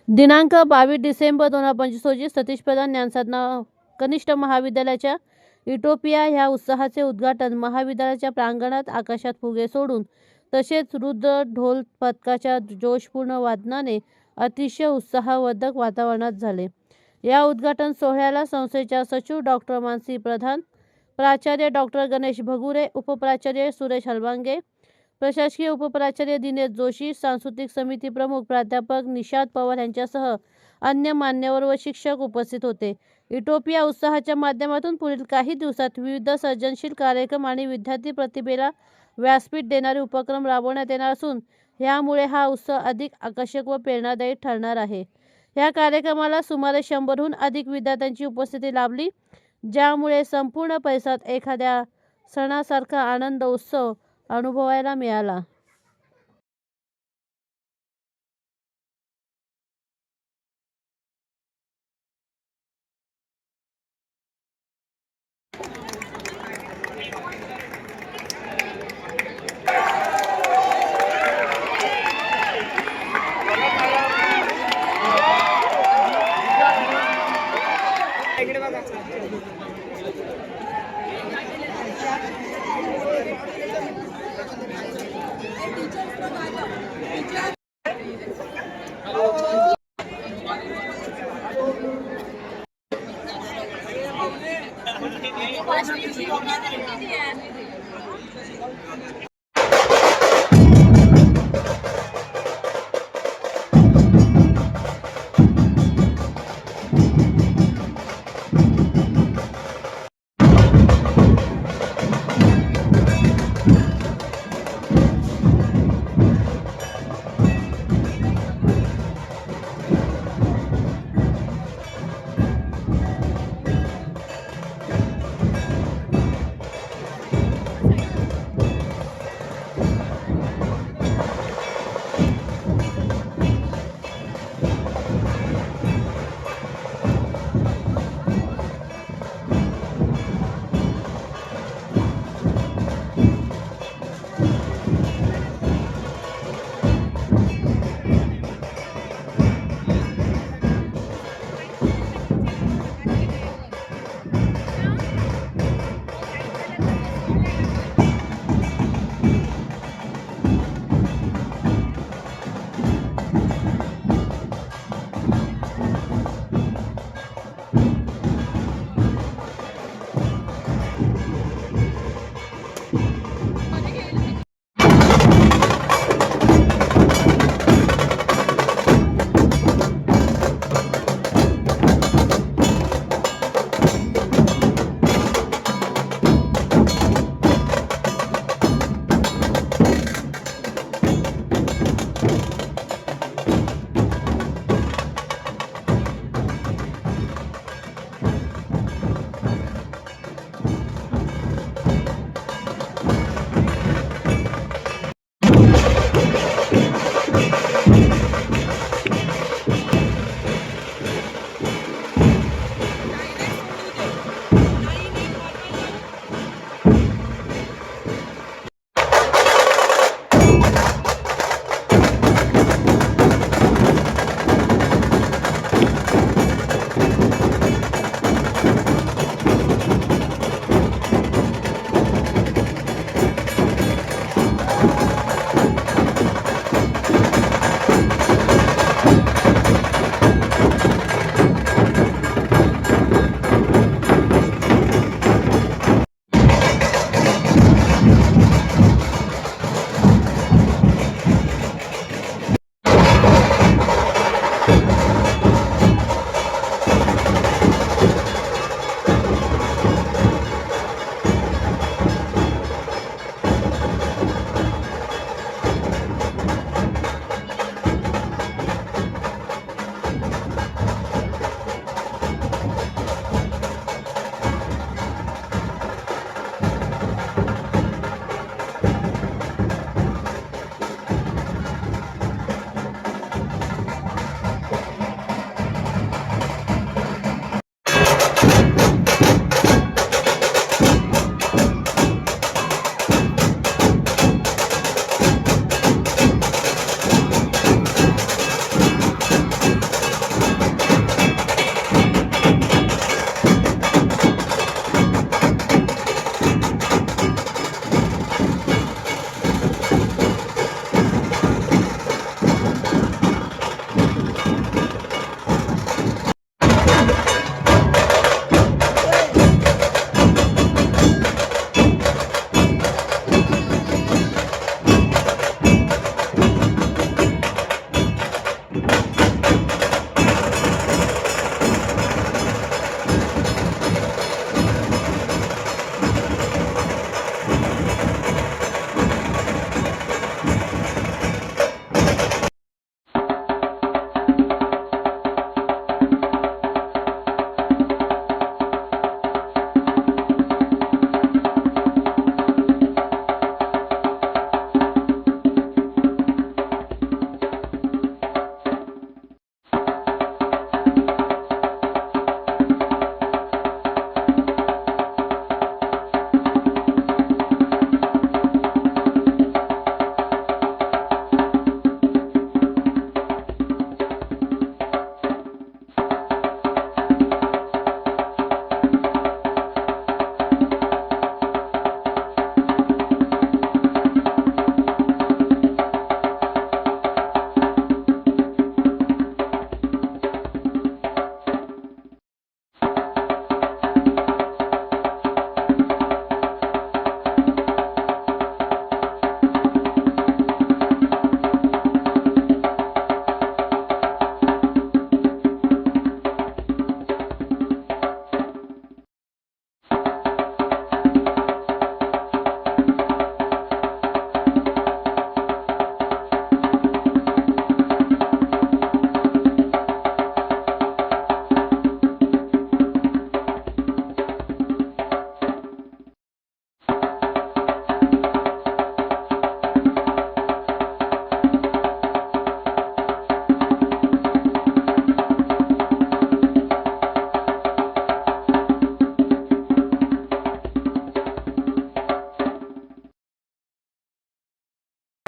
दिनांक 22 डिसेंबर 2025 रोजी सतीश प्रधान ज्ञानसाधना कनिष्ठ महाविद्यालयाच्या युटोपिया ह्या उत्साहाचे उद्घाटन महाविद्यालयाच्या प्रांगणात आकाशात फुगे सोडून तसेच रुद्र ढोल पथकाच्या जोशपूर्ण वादनाने अतिशय उत्साहवर्धक वातावरणात झाले. या उद्घाटन सोहळ्याला संस्थेच्या सचिव डॉक्टर मानसी प्रधान, प्राचार्य डॉक्टर गणेश भगुरे, उपप्राचार्य सुरेश हलबांगे, प्रशासकीय उपप्राचार्य दिनेश जोशी, सांस्कृतिक समिती प्रमुख प्राध्यापक निषाद पवार यांच्यासह अन्य मान्यवर व शिक्षक उपस्थित होते. युटोपिया उत्साहाच्या माध्यमातून पुढील काही दिवसात विविध सर्जनशील कार्यक्रम आणि विद्यार्थी प्रतिभेला व्यासपीठ देणारे उपक्रम राबवण्यात येणार असून यामुळे हा उत्सव अधिक आकर्षक व प्रेरणादायी ठरणार आहे. या कार्यक्रमाला सुमारे 100हून अधिक विद्यार्थ्यांची उपस्थिती लाभली, ज्यामुळे संपूर्ण परिसरात एखाद्या सणासारखा आनंद उत्सव अनुभवायला मिळाला.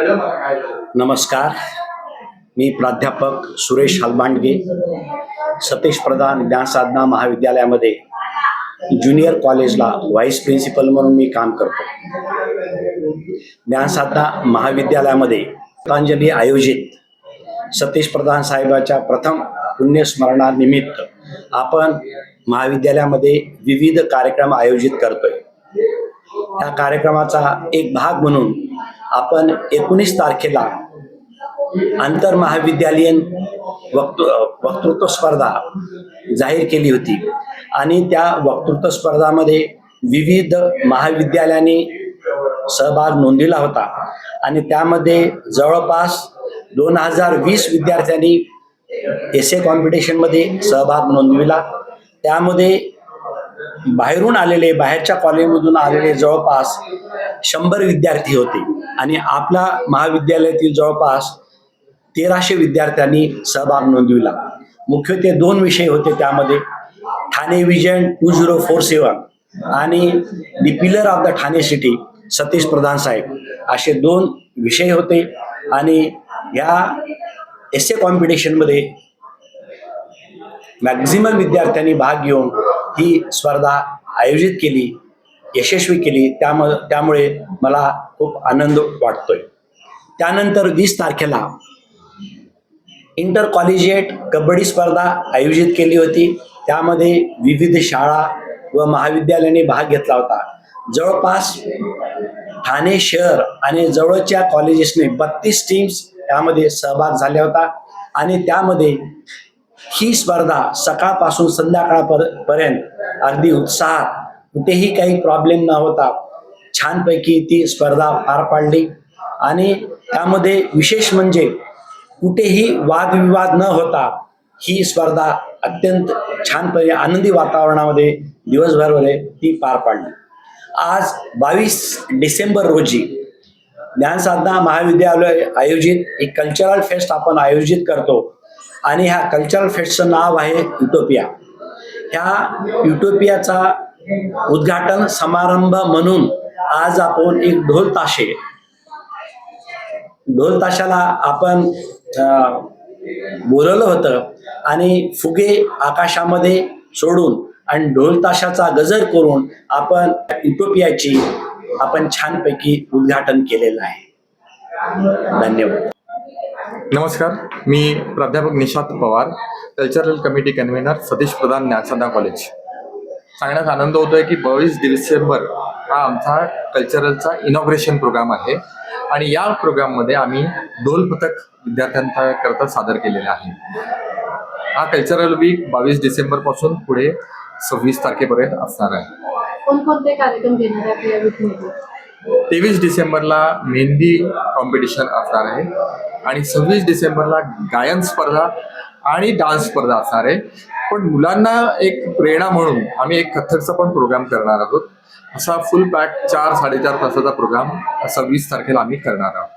नमस्कार, मी प्राध्यापक सुरेश हलबांडगे, सतीश प्रधान ज्ञानसाधना महाविद्यालयामध्ये ज्युनियर कॉलेजला व्हाईस प्रिन्सिपल म्हणून मी काम करतो. ज्ञानसाधना महाविद्यालयामध्ये श्रद्धांजली आयोजित सतीश प्रधान साहेबाच्या प्रथम पुण्यस्मरणानिमित्त आपण महाविद्यालयामध्ये विविध कार्यक्रम आयोजित करतोय. या कार्यक्रमाचा एक भाग म्हणून आपण 19 तारखेला आंतर महाविद्यालयीन वक्तृत्व स्पर्धा जाहीर केली होती आणि त्या वक्तृत्व स्पर्धामध्ये विविध महाविद्यालयांनी सहभाग नोंदविला होता आणि त्यामध्ये जवळपास 2020 विद्यार्थ्यांनी एसे कॉम्पिटिशनमध्ये सहभाग नोंदविला. त्यामध्ये बाहेरच्या कॉलेजमधून आलेले जवळपास 100 विद्यार्थी होते आणि आपल्या महाविद्यालयातील जवळपास 1300 विद्यार्थ्यांनी सहभाग नोंदविला. मुख्यत्वे 2 विषय होते त्यामध्ये, ठाणे विजन 2047 आणि the pillar of the Thane city Satish Pradhan साहेब असे 2 विषय होते. आणि या एसे कॉम्पिटिशनमध्ये मॅक्झिमम विद्यार्थ्यांनी भाग घेऊन ही स्पर्धा आयोजित केली, यशस्वी केली. त्यामुळे मला खूप आनंद वाटतोय. त्यानंतर 20 तारखेला इंटर कॉलेजिएट कबड्डी स्पर्धा आयोजित केली होती. त्यामध्ये विविध शाळा व महाविद्यालयांनी भाग घेतला होता. जवळपास ठाणे शहर आणि जवळच्या कॉलेजेसने 32 टीम्स त्यामध्ये सहभाग झाला होता आणि त्यामध्ये ही स्पर्धा सकाळपासून संध्याकाळपर्यंत अगदी उत्साहात, कुठेही काही प्रॉब्लेम न होता छानपैकी ती स्पर्धा पार पाडली. आणि त्यामध्ये विशेष म्हणजे कुठेही वादविवाद न होता ही स्पर्धा अत्यंत छानपणे आनंदी वातावरणामध्ये दिवसभर ती पार पाडली. आज 22 डिसेंबर रोजी ज्ञानसाधना महाविद्यालय आयोजित एक कल्चरल फेस्ट आपण आयोजित करतो आणि ह्या कल्चरल फेस्टचं नाव आहे युटोपिया. ह्या युटोपियाचा उद्घाटन समारंभ म्हणून आज आपण एक ढोल ताशाला आपण बोलवलं होतं आणि फुगे आकाशामध्ये सोडून आणि ढोल ताशाचा गजर करून आपण युटोपियाची छानपैकी उद्घाटन केलेलं आहे. धन्यवाद. नमस्कार, मी प्राध्यापक Nishant Pawar, cultural committee convener Satish Pradhan Gyansadhana college. सांगण्यात आनंद होतोय की 22 डिसेंबर हा आमचा कल्चरलचा इनॉग्रेशन प्रोग्राम आहे आणि या प्रोग्राममध्ये आम्ही ढोल पथक विद्यार्थ्यांकरता सादर केलेला आहे. हा कल्चरल वीक 22 डिसेंबर पासून पुढे 26 तारखेपर्यंत असणार आहे. कोणकोणते कार्यक्रम घेणार आहे या वीकमध्ये? 23 डिसेंबरला मेहंदी कॉम्पिटिशन असणार आहे आणि 26 डिसेंबरला गायन स्पर्धा आणि डान्स स्पर्धा असणार आहे. पण मुलांना एक प्रेरणा म्हणून आम्ही एक कथ्थकचा पण प्रोग्राम करणार आहोत. असा फुल पॅक 4-4.5 तासाचा प्रोग्राम 26 तारखेला आम्ही करणार आहोत.